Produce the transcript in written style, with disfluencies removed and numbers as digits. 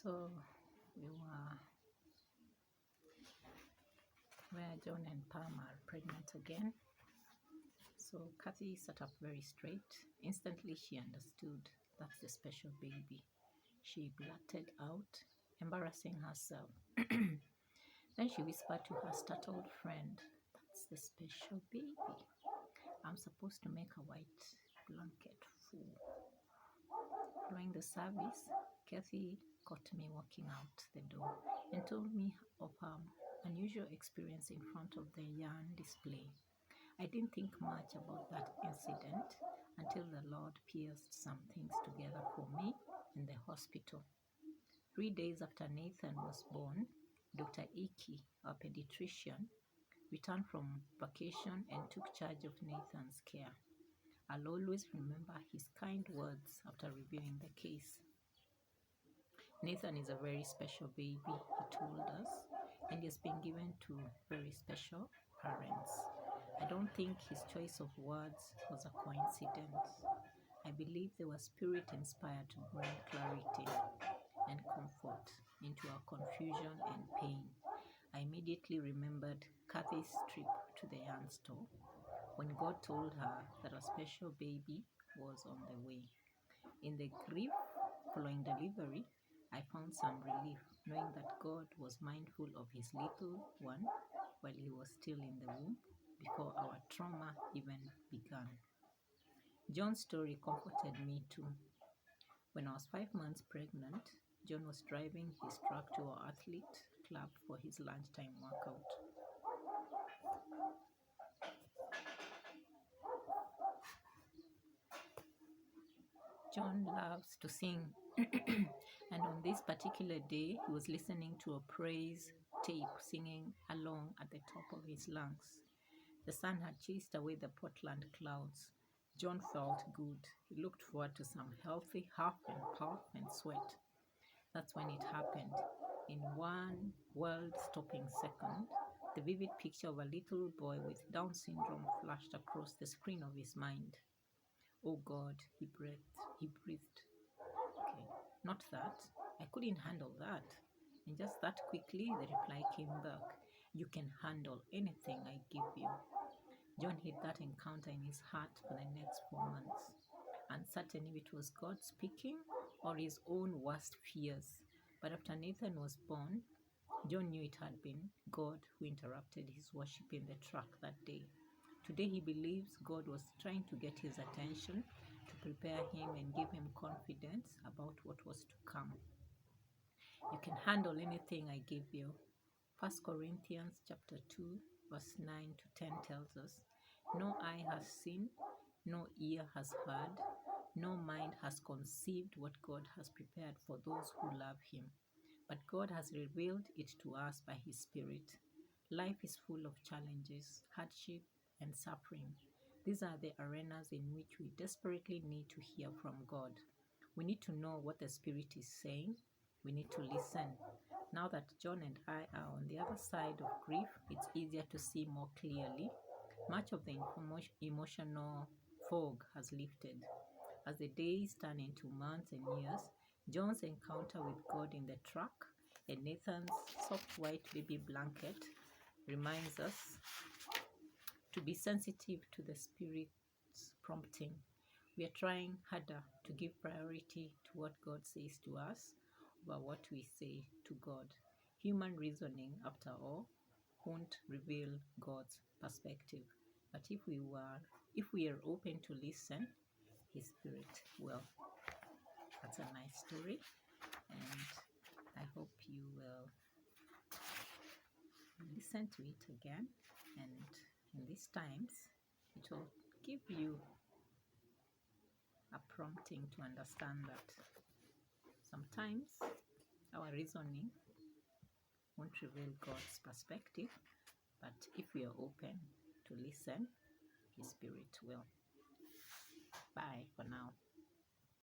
So we were where John and Pam are pregnant again. So Kathy sat up very straight. Instantly she understood that's the special baby. She blurted out, embarrassing herself. Then she whispered to her startled friend, "That's the special baby. I'm supposed to make a white blanket full." Following the service, Kathy caught me walking out the door and told me of her unusual experience in front of the yarn display. I didn't think much about that incident until the Lord pieced some things together for me in the hospital. 3 days after Nathan was born, Dr. Iki, our pediatrician, returned from vacation and took charge of Nathan's care. I'll always remember his kind words after reviewing the case. "Nathan is a very special baby," he told us, "and he has been given to very special parents. I don't think his choice of words was a coincidence. I believe they were spirit inspired to bring clarity and comfort into our confusion and pain." I immediately remembered Kathy's trip to the yarn store when God told her that a special baby was on the way. In the grief following delivery, I found some relief knowing that God was mindful of his little one while he was still in the womb before our trauma even began. John's story comforted me too. When I was 5 months pregnant, John was driving his truck to our athlete club for his lunchtime workout. John loves to sing, and on this particular day, he was listening to a praise tape, singing along at the top of his lungs. The sun had chased away the Portland clouds. John felt good. He looked forward to some healthy huff and puff and sweat. That's when it happened. In one world-stopping second, the vivid picture of a little boy with Down syndrome flashed across the screen of his mind. "Oh God," he breathed. Okay, not that. I couldn't handle that. And just that quickly, the reply came back. "You can handle anything I give you." John hid that encounter in his heart for the next 4 months, uncertain if it was God speaking or his own worst fears. But after Nathan was born, John knew it had been God who interrupted his worship in the truck that day. Today he believes God was trying to get his attention, to prepare him and give him confidence about what was to come. You can handle anything I give you. 1 Corinthians chapter 2, verse 9 to 10 tells us, "No eye has seen, no ear has heard, no mind has conceived what God has prepared for those who love him. But God has revealed it to us by his Spirit." Life is full of challenges, hardship, and suffering. These are the arenas in which we desperately need to hear from God. We need to know what the Spirit is saying. We need to listen. Now that John and I are on the other side of grief, it's easier to see more clearly. Much of the emotional fog has lifted. As the days turn into months and years, John's encounter with God in the truck and Nathan's soft white baby blanket reminds us to be sensitive to the Spirit's prompting. We are trying harder to give priority to what God says to us over what we say to God. Human reasoning, after all, won't reveal God's perspective. But if we are open to listen, his Spirit will. That's a nice story, and I hope you will listen to it again, and in these times it will give you a prompting to understand that sometimes our reasoning won't reveal God's perspective, but if we are open to listen, his Spirit will. Bye for now.